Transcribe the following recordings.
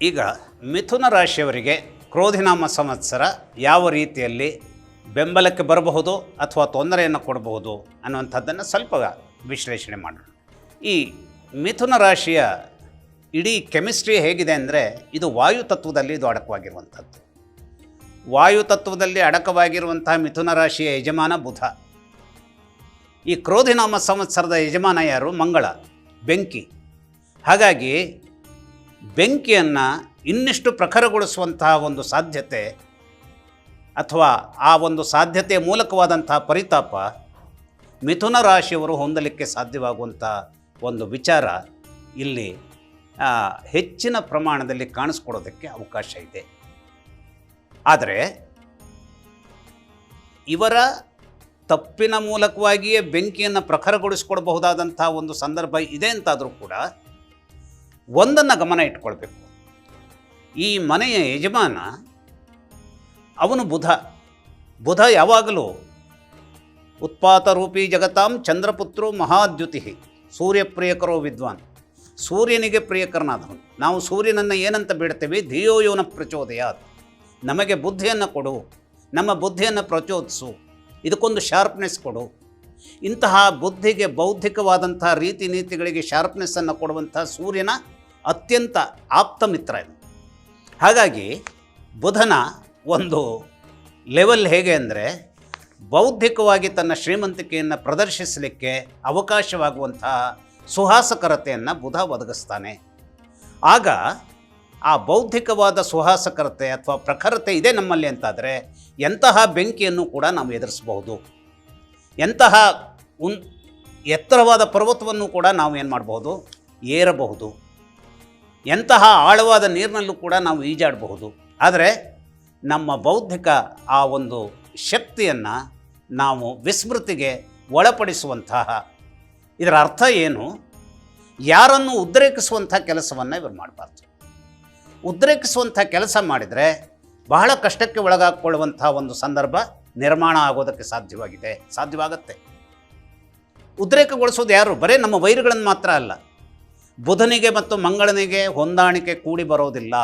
ಈಗ ಮಿಥುನ ರಾಶಿಯವರಿಗೆ ಕ್ರೋಧಿನಾಮ ಸಂವತ್ಸರ ಯಾವ ರೀತಿಯಲ್ಲಿ ಬೆಂಬಲಕ್ಕೆ ಬರಬಹುದು ಅಥವಾ ತೊಂದರೆಯನ್ನು ಕೊಡಬಹುದು ಅನ್ನುವಂಥದ್ದನ್ನು ಸ್ವಲ್ಪ ವಿಶ್ಲೇಷಣೆ ಮಾಡೋಣ. ಈ ಮಿಥುನ ರಾಶಿಯ ಇಡೀ ಕೆಮಿಸ್ಟ್ರಿ ಹೇಗಿದೆ ಅಂದರೆ, ಇದು ವಾಯು ತತ್ವದಲ್ಲಿ ಇದು ಅಡಕವಾಗಿರುವಂಥದ್ದು. ವಾಯು ತತ್ವದಲ್ಲಿ ಅಡಕವಾಗಿರುವಂಥ ಮಿಥುನ ರಾಶಿಯ ಯಜಮಾನ ಬುಧ. ಈ ಕ್ರೋಧಿನಾಮ ಸಂವತ್ಸರದ ಯಜಮಾನ ಯಾರು? ಮಂಗಳ, ಬೆಂಕಿ. ಹಾಗಾಗಿ ಬೆಂಕಿಯನ್ನು ಇನ್ನಿಷ್ಟು ಪ್ರಖರಗೊಳಿಸುವಂತಹ ಒಂದು ಸಾಧ್ಯತೆ ಅಥವಾ ಆ ಒಂದು ಸಾಧ್ಯತೆಯ ಮೂಲಕವಾದಂತಹ ಪರಿತಾಪ ಮಿಥುನ ರಾಶಿಯವರು ಹೊಂದಲಿಕ್ಕೆ ಸಾಧ್ಯವಾಗುವಂಥ ಒಂದು ವಿಚಾರ ಇಲ್ಲಿ ಹೆಚ್ಚಿನ ಪ್ರಮಾಣದಲ್ಲಿ ಕಾಣಿಸ್ಕೊಡೋದಕ್ಕೆ ಅವಕಾಶ ಇದೆ. ಆದರೆ ಇವರ ತಪ್ಪಿನ ಮೂಲಕವಾಗಿಯೇ ಬೆಂಕಿಯನ್ನು ಪ್ರಖರಗೊಳಿಸಿಕೊಡಬಹುದಾದಂಥ ಒಂದು ಸಂದರ್ಭ ಇದೆ ಅಂತಾದರೂ ಕೂಡ ಒಂದನ್ನು ಗಮನ ಇಟ್ಕೊಳ್ಬೇಕು. ಈ ಮನೆಯ ಯಜಮಾನ ಅವನು ಬುಧ. ಬುಧ ಯಾವಾಗಲೂ ಉತ್ಪಾತರೂಪಿ ಜಗತಾಂ ಚಂದ್ರಪುತ್ರೋ ಮಹಾದ್ಯುತಿ ಸೂರ್ಯಪ್ರಿಯಕರೋ ವಿದ್ವಾನ್. ಸೂರ್ಯನಿಗೆ ಪ್ರಿಯಕರನಾದವನು. ನಾವು ಸೂರ್ಯನನ್ನು ಏನಂತ ಬಿಡ್ತೇವೆ? ಧಿಯೋ ಯೋನ ಪ್ರಚೋದಯಾತ್. ನಮಗೆ ಬುದ್ಧಿಯನ್ನು ಕೊಡು, ನಮ್ಮ ಬುದ್ಧಿಯನ್ನು ಪ್ರಚೋದಿಸು, ಇದಕ್ಕೊಂದು ಶಾರ್ಪ್ನೆಸ್ ಕೊಡು. ಇಂತಹ ಬುದ್ಧಿಗೆ ಬೌದ್ಧಿಕವಾದಂಥ ರೀತಿ ನೀತಿಗಳಿಗೆ ಶಾರ್ಪ್ನೆಸ್ಸನ್ನು ಕೊಡುವಂಥ ಸೂರ್ಯನ ಅತ್ಯಂತ ಆಪ್ತ ಮಿತ್ರ ಇದು. ಹಾಗಾಗಿ ಬುಧನ ಒಂದು ಲೆವೆಲ್ ಹೇಗೆ ಅಂದರೆ, ಬೌದ್ಧಿಕವಾಗಿ ತನ್ನ ಶ್ರೀಮಂತಿಕೆಯನ್ನು ಪ್ರದರ್ಶಿಸಲಿಕ್ಕೆ ಅವಕಾಶವಾಗುವಂತಹ ಸುಹಾಸಕರತೆಯನ್ನು ಬುಧ ಒದಗಿಸ್ತಾನೆ. ಆಗ ಆ ಬೌದ್ಧಿಕವಾದ ಸುಹಾಸಕರತೆ ಅಥವಾ ಪ್ರಖರತೆ ಇದೆ ನಮ್ಮಲ್ಲಿ ಅಂತಾದರೆ ಎಂತಹ ಬೆಂಕಿಯನ್ನು ಕೂಡ ನಾವು ಎದುರಿಸಬಹುದು. ಎಂತಹ ಎತ್ತರವಾದ ಪರ್ವತವನ್ನು ಕೂಡ ನಾವು ಏನು ಮಾಡಬಹುದು? ಏರಬಹುದು. ಎಂತಹ ಆಳವಾದ ನೀರಿನಲ್ಲೂ ಕೂಡ ನಾವು ಈಜಾಡಬಹುದು. ಆದರೆ ನಮ್ಮ ಬೌದ್ಧಿಕ ಆ ಒಂದು ಶಕ್ತಿಯನ್ನು ನಾವು ವಿಸ್ಮೃತಿಗೆ ಒಳಪಡಿಸುವಂತಹ, ಇದರ ಅರ್ಥ ಏನು? ಯಾರನ್ನು ಉದ್ರೇಕಿಸುವಂಥ ಕೆಲಸವನ್ನು ಇವರು ಮಾಡಬಾರ್ದು. ಉದ್ರೇಕಿಸುವಂಥ ಕೆಲಸ ಮಾಡಿದರೆ ಬಹಳ ಕಷ್ಟಕ್ಕೆ ಒಳಗಾಕೊಳ್ಳುವಂಥ ಒಂದು ಸಂದರ್ಭ ನಿರ್ಮಾಣ ಆಗೋದಕ್ಕೆ ಸಾಧ್ಯವಾಗತ್ತೆ. ಉದ್ರೇಕಗೊಳಿಸೋದು ಯಾರು? ಬರೀ ನಮ್ಮ ವೈರಿಗಳನ್ನು ಮಾತ್ರ ಅಲ್ಲ. ಬುಧನಿಗೆ ಮತ್ತು ಮಂಗಳನಿಗೆ ಹೊಂದಾಣಿಕೆ ಕೂಡಿ ಬರೋದಿಲ್ಲ.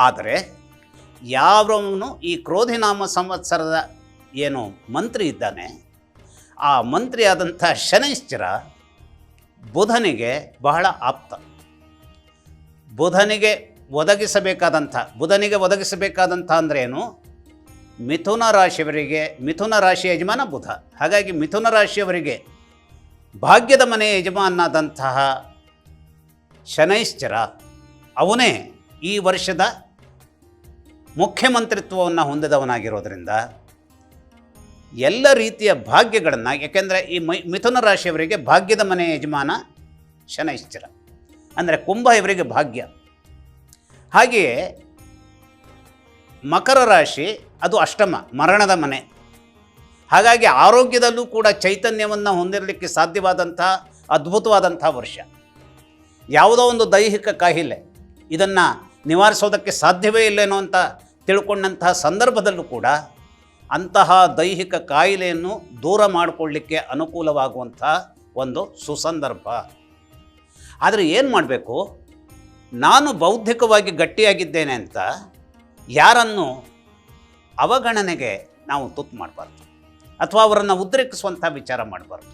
ಆದರೆ ಯಾವನು ಈ ಕ್ರೋಧಿನಾಮ ಸಂವತ್ಸರದ ಏನು ಮಂತ್ರಿ ಇದ್ದಾನೆ, ಆ ಮಂತ್ರಿಯಾದಂಥ ಶನೈಶ್ಚರ ಬುಧನಿಗೆ ಬಹಳ ಆಪ್ತ. ಬುಧನಿಗೆ ಒದಗಿಸಬೇಕಾದಂಥ ಅಂದರೆ ಏನು? ಮಿಥುನ ರಾಶಿಯ ಯಜಮಾನ ಬುಧ. ಹಾಗಾಗಿ ಮಿಥುನ ರಾಶಿಯವರಿಗೆ ಭಾಗ್ಯದ ಮನೆಯ ಯಜಮಾನಾದಂತಹ ಶನೈಶ್ಚರ ಅವನೇ ಈ ವರ್ಷದ ಮುಖ್ಯಮಂತ್ರಿತ್ವವನ್ನು ಹೊಂದಿದವನಾಗಿರೋದರಿಂದ ಎಲ್ಲ ರೀತಿಯ ಭಾಗ್ಯಗಳನ್ನು, ಯಾಕೆಂದರೆ ಈ ಮಿಥುನ ರಾಶಿಯವರಿಗೆ ಭಾಗ್ಯದ ಮನೆಯ ಯಜಮಾನ ಶನೈಶ್ಚರ, ಅಂದರೆ ಕುಂಭ ಇವರಿಗೆ ಭಾಗ್ಯ. ಹಾಗೆಯೇ ಮಕರ ರಾಶಿ ಅದು ಅಷ್ಟಮ, ಮರಣದ ಮನೆ. ಹಾಗಾಗಿ ಆರೋಗ್ಯದಲ್ಲೂ ಕೂಡ ಚೈತನ್ಯವನ್ನು ಹೊಂದಿರಲಿಕ್ಕೆ ಸಾಧ್ಯವಾದಂಥ ಅದ್ಭುತವಾದಂಥ ವರ್ಷ. ಯಾವುದೋ ಒಂದು ದೈಹಿಕ ಕಾಯಿಲೆ ಇದನ್ನು ನಿವಾರಿಸೋದಕ್ಕೆ ಸಾಧ್ಯವೇ ಇಲ್ಲೇನೋ ಅಂತ ತಿಳ್ಕೊಂಡಂತಹ ಸಂದರ್ಭದಲ್ಲೂ ಕೂಡ ಅಂತಹ ದೈಹಿಕ ಕಾಯಿಲೆಯನ್ನು ದೂರ ಮಾಡಿಕೊಳ್ಳಿಕ್ಕೆ ಅನುಕೂಲವಾಗುವಂಥ ಒಂದು ಸುಸಂದರ್ಭ. ಆದರೆ ಏನು ಮಾಡಬೇಕು? ನಾನು ಬೌದ್ಧಿಕವಾಗಿ ಗಟ್ಟಿಯಾಗಿದ್ದೇನೆ ಅಂತ ಯಾರನ್ನು ಅವಗಣನೆಗೆ ನಾವು ತುತ್ತು ಮಾಡಬಾರ್ದು, ಅಥವಾ ಅವರನ್ನು ಉದ್ರೇಕಿಸುವಂಥ ವಿಚಾರ ಮಾಡಬಾರ್ದು.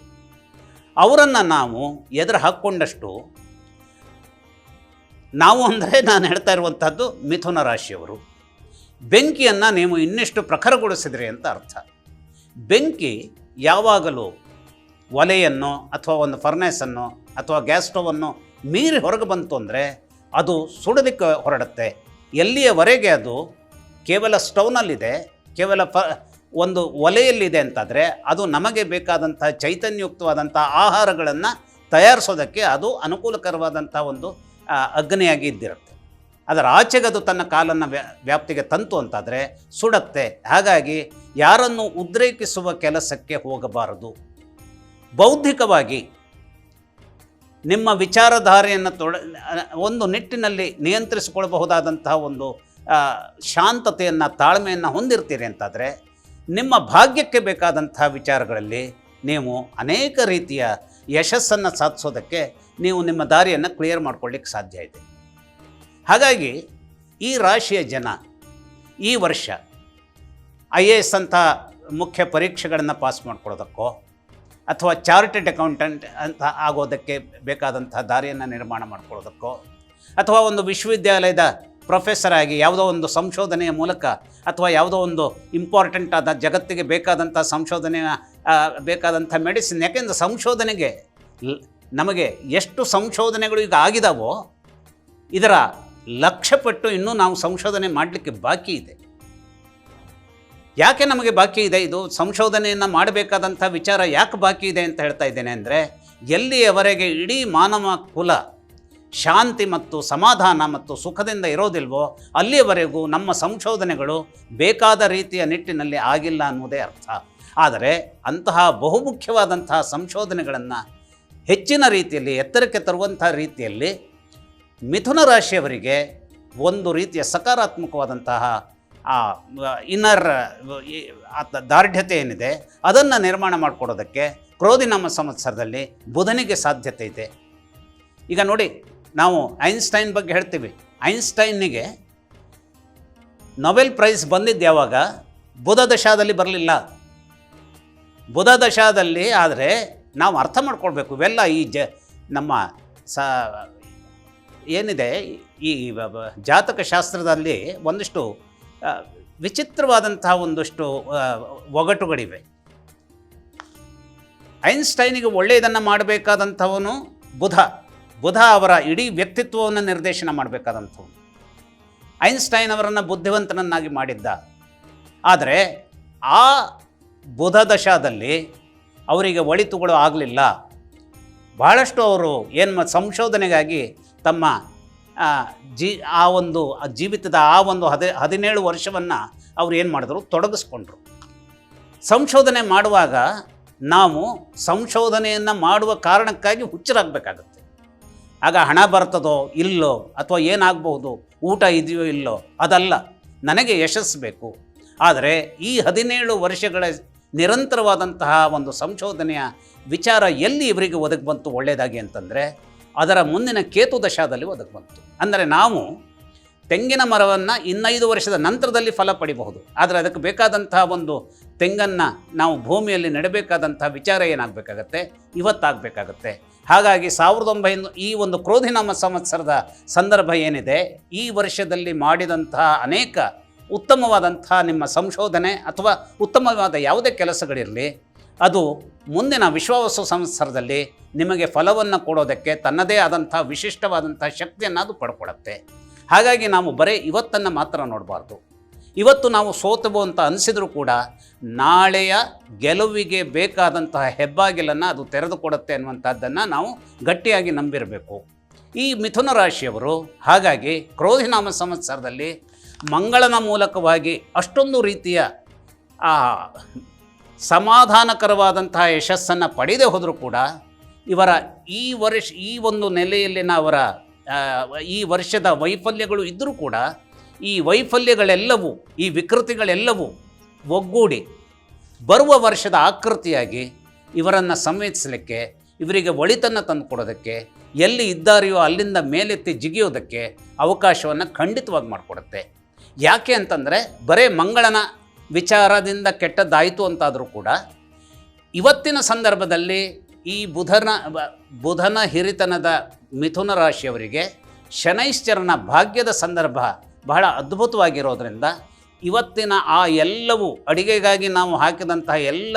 ಅವರನ್ನು ನಾವು ಎದುರು ಹಾಕ್ಕೊಂಡಷ್ಟು ನಾವು ಅಂದರೆ ನಾನು ಹೇಳ್ತಾ ಇರುವಂಥದ್ದು ಮಿಥುನ ರಾಶಿಯವರು ಬೆಂಕಿಯನ್ನು ನೀವು ಇನ್ನಿಷ್ಟು ಪ್ರಖರಗೊಳಿಸಿದ್ರಿ ಅಂತ ಅರ್ಥ. ಬೆಂಕಿ ಯಾವಾಗಲೂ ಒಲೆಯನ್ನು ಅಥವಾ ಒಂದು ಫರ್ನೇಸನ್ನು ಅಥವಾ ಗ್ಯಾಸ್ ಸ್ಟವನ್ನು ಮೀರಿ ಹೊರಗೆ ಬಂತು ಅಂದರೆ ಅದು ಸುಡೋದಕ್ಕೆ ಹೊರಡುತ್ತೆ. ಎಲ್ಲಿಯವರೆಗೆ ಅದು ಕೇವಲ ಸ್ಟವ್ನಲ್ಲಿದೆ, ಕೇವಲ ಒಂದು ಒಲೆಯಲ್ಲಿದೆ ಅಂತಾದರೆ ಅದು ನಮಗೆ ಬೇಕಾದಂಥ ಚೈತನ್ಯಯುಕ್ತವಾದಂಥ ಆಹಾರಗಳನ್ನು ತಯಾರಿಸೋದಕ್ಕೆ ಅದು ಅನುಕೂಲಕರವಾದಂಥ ಒಂದು ಅಗ್ನಿಯಾಗಿ ಇದ್ದಿರುತ್ತೆ. ಅದರ ಆಚೆಗೆ ಅದು ತನ್ನ ಕಾಲನ್ನು ವ್ಯಾಪ್ತಿಗೆ ತಂತು ಅಂತಾದರೆ ಸುಡತ್ತೆ. ಹಾಗಾಗಿ ಯಾರನ್ನು ಉದ್ರೇಕಿಸುವ ಕೆಲಸಕ್ಕೆ ಹೋಗಬಾರದು. ಬೌದ್ಧಿಕವಾಗಿ ನಿಮ್ಮ ವಿಚಾರಧಾರೆಯನ್ನು ಒಂದು ನಿಟ್ಟಿನಲ್ಲಿ ನಿಯಂತ್ರಿಸಿಕೊಳ್ಳಬಹುದಾದಂತಹ ಒಂದು ಶಾಂತತೆಯನ್ನು, ತಾಳ್ಮೆಯನ್ನು ಹೊಂದಿರ್ತೀರಿ ಅಂತಾದರೆ ನಿಮ್ಮ ಭಾಗ್ಯಕ್ಕೆ ಬೇಕಾದಂಥ ವಿಚಾರಗಳಲ್ಲಿ ನೀವು ಅನೇಕ ರೀತಿಯ ಯಶಸ್ಸನ್ನು ಸಾಧಿಸೋದಕ್ಕೆ ನೀವು ನಿಮ್ಮ ದಾರಿಯನ್ನು ಕ್ಲಿಯರ್ ಮಾಡ್ಕೊಳ್ಳಿಕ್ಕೆ ಸಾಧ್ಯ ಇದೆ. ಹಾಗಾಗಿ ಈ ರಾಶಿಯ ಜನ ಈ ವರ್ಷ IAS ಅಂತ ಮುಖ್ಯ ಪರೀಕ್ಷೆಗಳನ್ನು ಪಾಸ್ ಮಾಡ್ಕೊಳ್ಳೋದಕ್ಕೋ ಅಥವಾ ಚಾರ್ಟೆಡ್ ಅಕೌಂಟೆಂಟ್ ಅಂತ ಆಗೋದಕ್ಕೆ ಬೇಕಾದಂಥ ದಾರಿಯನ್ನು ನಿರ್ಮಾಣ ಮಾಡ್ಕೊಳ್ಳೋದಕ್ಕೋ ಅಥವಾ ಒಂದು ವಿಶ್ವವಿದ್ಯಾಲಯದ ಪ್ರೊಫೆಸರ್ ಆಗಿ ಯಾವುದೋ ಒಂದು ಸಂಶೋಧನೆಯ ಮೂಲಕ ಅಥವಾ ಯಾವುದೋ ಒಂದು ಇಂಪಾರ್ಟೆಂಟ್ ಆದ ಜಗತ್ತಿಗೆ ಬೇಕಾದಂಥ ಸಂಶೋಧನೆಯ ಬೇಕಾದಂಥ ಮೆಡಿಸಿನ್, ಯಾಕೆಂದರೆ ಸಂಶೋಧನೆಗೆ ನಮಗೆ ಎಷ್ಟು ಸಂಶೋಧನೆಗಳು ಈಗ ಆಗಿದಾವೋ ಇದರ ಲಕ್ಷಪಟ್ಟು ಇನ್ನೂ ನಾವು ಸಂಶೋಧನೆ ಮಾಡಲಿಕ್ಕೆ ಬಾಕಿ ಇದೆ. ಯಾಕೆ ನಮಗೆ ಬಾಕಿ ಇದೆ? ಇದು ಸಂಶೋಧನೆಯನ್ನು ಮಾಡಬೇಕಾದಂಥ ವಿಚಾರ ಯಾಕೆ ಬಾಕಿ ಇದೆ ಅಂತ ಹೇಳ್ತಾ ಇದ್ದೇನೆ ಅಂದರೆ, ಎಲ್ಲಿಯವರೆಗೆ ಇಡೀ ಮಾನವ ಕುಲ ಶಾಂತಿ ಮತ್ತು ಸಮಾಧಾನ ಮತ್ತು ಸುಖದಿಂದ ಇರೋದಿಲ್ವೋ ಅಲ್ಲಿಯವರೆಗೂ ನಮ್ಮ ಸಂಶೋಧನೆಗಳು ಬೇಕಾದ ರೀತಿಯ ನಿಟ್ಟಿನಲ್ಲಿ ಆಗಿಲ್ಲ ಅನ್ನೋದೇ ಅರ್ಥ. ಆದರೆ ಅಂತಹ ಬಹುಮುಖ್ಯವಾದಂತಹ ಸಂಶೋಧನೆಗಳನ್ನು ಹೆಚ್ಚಿನ ರೀತಿಯಲ್ಲಿ ಎತ್ತರಕ್ಕೆ ತರುವಂಥ ರೀತಿಯಲ್ಲಿ ಮಿಥುನ ರಾಶಿಯವರಿಗೆ ಒಂದು ರೀತಿಯ ಸಕಾರಾತ್ಮಕವಾದಂತಹ ಇನ್ನರ್ ದಾರ್ಢ್ಯತೆ ಏನಿದೆ ಅದನ್ನು ನಿರ್ಮಾಣ ಮಾಡಿಕೊಡೋದಕ್ಕೆ ಕ್ರೋಧಿನಾಮ ಸಂವತ್ಸರದಲ್ಲಿ ಬುಧನಿಗೆ ಸಾಧ್ಯತೆ ಇದೆ. ಈಗ ನೋಡಿ, ನಾವು ಐನ್ಸ್ಟೈನ್ ಬಗ್ಗೆ ಹೇಳ್ತೀವಿ. ಐನ್ಸ್ಟೈನ್ನಿಗೆ ನೊಬೆಲ್ ಪ್ರೈಸ್ ಬಂದಿದ್ದು ಯಾವಾಗ? ಬುಧ ದಶಾದಲ್ಲಿ ಬರಲಿಲ್ಲ. ಬುಧ ದಶಾದಲ್ಲಿ ಆದರೆ ನಾವು ಅರ್ಥ ಮಾಡ್ಕೊಳ್ಬೇಕು, ಇವೆಲ್ಲ ಈ ನಮ್ಮ ಏನಿದೆ ಈ ಜಾತಕ ಶಾಸ್ತ್ರದಲ್ಲಿ ಒಂದಿಷ್ಟು ವಿಚಿತ್ರವಾದಂತಹ ಒಂದಷ್ಟು ಒಗಟುಗಳಿವೆ. ಐನ್ಸ್ಟೈನಿಗೆ ಒಳ್ಳೆಯದನ್ನು ಮಾಡಬೇಕಾದಂಥವನು ಬುಧ ಅವರ ಇಡೀ ವ್ಯಕ್ತಿತ್ವವನ್ನು ನಿರ್ದೇಶನ ಮಾಡಬೇಕಾದಂಥವನು. ಐನ್ಸ್ಟೈನ್ ಅವರನ್ನು ಬುದ್ಧಿವಂತನನ್ನಾಗಿ ಮಾಡಿದ್ದ. ಆದರೆ ಆ ಬುಧ ದಶಾದಲ್ಲಿ ಅವರಿಗೆ ಒಳಿತುಗಳು ಆಗಲಿಲ್ಲ. ಬಹಳಷ್ಟು ಅವರು ಸಂಶೋಧನೆಗಾಗಿ ತಮ್ಮ ಆ ಒಂದು ಜೀವಿತದ ಆ ಒಂದು 17 ವರ್ಷವನ್ನು ಅವರು ಏನು ಮಾಡಿದ್ರು, ತೊಡಗಿಸ್ಕೊಂಡ್ರು. ಸಂಶೋಧನೆ ಮಾಡುವಾಗ ನಾವು ಸಂಶೋಧನೆಯನ್ನು ಮಾಡುವ ಕಾರಣಕ್ಕಾಗಿ ಹುಚ್ಚರಾಗಬೇಕಾಗತ್ತೆ. ಆಗ ಹಣ ಬರ್ತದೋ ಇಲ್ಲೋ ಅಥವಾ ಏನಾಗಬಹುದು, ಊಟ ಇದೆಯೋ ಇಲ್ಲೋ ಅದಲ್ಲ, ನನಗೆ ಯಶಸ್ಸು ಬೇಕು. ಆದರೆ ಈ 17 ವರ್ಷಗಳ ನಿರಂತರವಾದಂತಹ ಒಂದು ಸಂಶೋಧನೆಯ ವಿಚಾರ ಎಲ್ಲಿ ಇವರಿಗೆ ಒದಗಿ ಬಂತು ಒಳ್ಳೆಯದಾಗಿ ಅಂತಂದರೆ, ಅದರ ಮುಂದಿನ ಕೇತು ದಶಾದಲ್ಲಿ ಒದಗಿ ಬಂತು. ಅಂದರೆ ನಾವು ತೆಂಗಿನ ಮರವನ್ನು 5 ವರ್ಷದ ನಂತರದಲ್ಲಿ ಫಲ ಪಡಿಬಹುದು, ಆದರೆ ಅದಕ್ಕೆ ಬೇಕಾದಂತಹ ಒಂದು ತೆಂಗನ್ನು ನಾವು ಭೂಮಿಯಲ್ಲಿ ನೆಡಬೇಕಾದಂಥ ವಿಚಾರ ಏನಾಗಬೇಕಾಗತ್ತೆ, ಇವತ್ತಾಗಬೇಕಾಗತ್ತೆ. ಹಾಗಾಗಿ 1900 ಈ ಒಂದು ಕ್ರೋಧಿನಾಮ ಸಂವತ್ಸರದ ಸಂದರ್ಭ ಏನಿದೆ, ಈ ವರ್ಷದಲ್ಲಿ ಮಾಡಿದಂತಹ ಅನೇಕ ಉತ್ತಮವಾದಂಥ ನಿಮ್ಮ ಸಂಶೋಧನೆ ಅಥವಾ ಉತ್ತಮವಾದ ಯಾವುದೇ ಕೆಲಸಗಳಿರಲಿ, ಅದು ಮುಂದಿನ ವಿಶ್ವಾವಸು ಸಂವತ್ಸರದಲ್ಲಿ ನಿಮಗೆ ಫಲವನ್ನು ಕೊಡೋದಕ್ಕೆ ತನ್ನದೇ ಆದಂಥ ವಿಶಿಷ್ಟವಾದಂಥ ಶಕ್ತಿಯನ್ನು ಅದು ಪಡ್ಕೊಳುತ್ತೆ. ಹಾಗಾಗಿ ನಾವು ಬರೀ ಇವತ್ತನ್ನು ಮಾತ್ರ ನೋಡಬಾರ್ದು. ಇವತ್ತು ನಾವು ಸೋತವು ಅಂತ ಅನಿಸಿದರೂ ಕೂಡ ನಾಳೆಯ ಗೆಲುವಿಗೆ ಬೇಕಾದಂತಹ ಹೆಬ್ಬಾಗಿಲನ್ನು ಅದು ತೆರೆದುಕೊಡುತ್ತೆ ಅನ್ನುವಂಥದ್ದನ್ನು ನಾವು ಗಟ್ಟಿಯಾಗಿ ನಂಬಿರಬೇಕು. ಈ ಮಿಥುನ ರಾಶಿಯವರು ಹಾಗಾಗಿ ಕ್ರೋಧಿನಾಮ ಸಂವತ್ಸರದಲ್ಲಿ ಮಂಗಳನ ಮೂಲಕವಾಗಿ ಅಷ್ಟೊಂದು ರೀತಿಯ ಸಮಾಧಾನಕರವಾದಂತಹ ಯಶಸ್ಸನ್ನು ಪಡೆಯದೇ ಹೋದರೂ ಕೂಡ ಇವರ ಈ ಒಂದು ನೆಲೆಯಲ್ಲಿನ ಅವರ ಈ ವರ್ಷದ ವೈಫಲ್ಯಗಳು ಇದ್ದರೂ ಕೂಡ ಈ ವೈಫಲ್ಯಗಳೆಲ್ಲವೂ, ಈ ವಿಕೃತಿಗಳೆಲ್ಲವೂ ಒಗ್ಗೂಡಿ ಬರುವ ವರ್ಷದ ಆಕೃತಿಯಾಗಿ ಇವರನ್ನು ಸಂವೇದಿಸಲಿಕ್ಕೆ, ಇವರಿಗೆ ಒಳಿತನ್ನು ತಂದುಕೊಡೋದಕ್ಕೆ, ಎಲ್ಲಿ ಇದ್ದಾರೆಯೋ ಅಲ್ಲಿಂದ ಮೇಲೆತ್ತಿ ಜಿಗಿಯೋದಕ್ಕೆ ಅವಕಾಶವನ್ನು ಖಂಡಿತವಾಗಿ ಮಾಡಿಕೊಡುತ್ತೆ. ಯಾಕೆ ಅಂತಂದರೆ, ಬರೇ ಮಂಗಳನ ವಿಚಾರದಿಂದ ಕೆಟ್ಟದ್ದಾಯಿತು ಅಂತಾದರೂ ಕೂಡ ಇವತ್ತಿನ ಸಂದರ್ಭದಲ್ಲಿ ಈ ಬುಧನ ಹಿರಿತನದ ಮಿಥುನ ರಾಶಿಯವರಿಗೆ ಶನೈಶ್ಚರನ ಭಾಗ್ಯದ ಸಂದರ್ಭ ಬಹಳ ಅದ್ಭುತವಾಗಿರೋದ್ರಿಂದ ಇವತ್ತಿನ ಆ ಎಲ್ಲವೂ ಅಡಿಗೆಗಾಗಿ ನಾವು ಹಾಕಿದಂತಹ ಎಲ್ಲ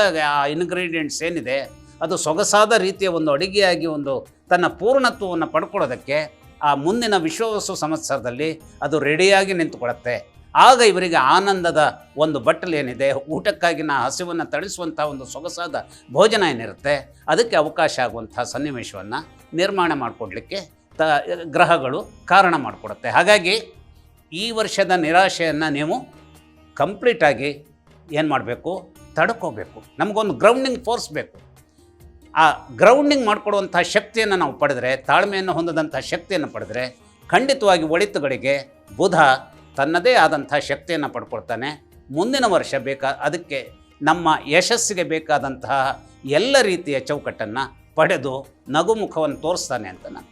ಇಂಗ್ರೀಡಿಯೆಂಟ್ಸ್ ಏನಿದೆ ಅದು ಸೊಗಸಾದ ರೀತಿಯ ಒಂದು ಅಡಿಗೆಯಾಗಿ ಒಂದು ತನ್ನ ಪೂರ್ಣತ್ವವನ್ನು ಪಡ್ಕೊಳ್ಳೋದಕ್ಕೆ ಆ ಮುಂದಿನ ವಿಶ್ವಾವಸು ಸಂವತ್ಸರದಲ್ಲಿ ಅದು ರೆಡಿಯಾಗಿ ನಿಂತುಕೊಳ್ಳುತ್ತೆ. ಆಗ ಇವರಿಗೆ ಆನಂದದ ಒಂದು ಬಟ್ಟಲು ಏನಿದೆ, ಊಟಕ್ಕಾಗಿನ ಹಸಿವನ್ನು ತಣಿಸುವಂಥ ಒಂದು ಸೊಗಸಾದ ಭೋಜನ ಏನಿರುತ್ತೆ ಅದಕ್ಕೆ ಅವಕಾಶ ಆಗುವಂಥ ಸನ್ನಿವೇಶವನ್ನು ನಿರ್ಮಾಣ ಮಾಡಿಕೊಡ್ಲಿಕ್ಕೆ ಗ್ರಹಗಳು ಕಾರಣ ಮಾಡಿಕೊಡುತ್ತೆ. ಹಾಗಾಗಿ ಈ ವರ್ಷದ ನಿರಾಶೆಯನ್ನು ನೀವು ಕಂಪ್ಲೀಟಾಗಿ ಏನು ಮಾಡಬೇಕು, ತಡ್ಕೋಬೇಕು. ನಮಗೊಂದು ಗ್ರೌಂಡಿಂಗ್ ಫೋರ್ಸ್ ಬೇಕು. ಆ ಗ್ರೌಂಡಿಂಗ್ ಮಾಡಿಕೊಡುವಂಥ ಶಕ್ತಿಯನ್ನು ನಾವು ಪಡೆದರೆ, ತಾಳ್ಮೆಯನ್ನು ಹೊಂದದಂಥ ಶಕ್ತಿಯನ್ನು ಪಡೆದರೆ ಖಂಡಿತವಾಗಿ ಒಳಿತುಗಳಿಗೆ ಬುಧ ತನ್ನದೇ ಆದಂಥ ಶಕ್ತಿಯನ್ನು ಪಡ್ಕೊಳ್ತಾನೆ. ಮುಂದಿನ ವರ್ಷ ಅದಕ್ಕೆ ನಮ್ಮ ಯಶಸ್ಸಿಗೆ ಬೇಕಾದಂತಹ ಎಲ್ಲ ರೀತಿಯ ಚೌಕಟ್ಟನ್ನು ಪಡೆದು ನಗುಮುಖವನ್ನು ತೋರಿಸ್ತಾನೆ ಅಂತ ನಾನು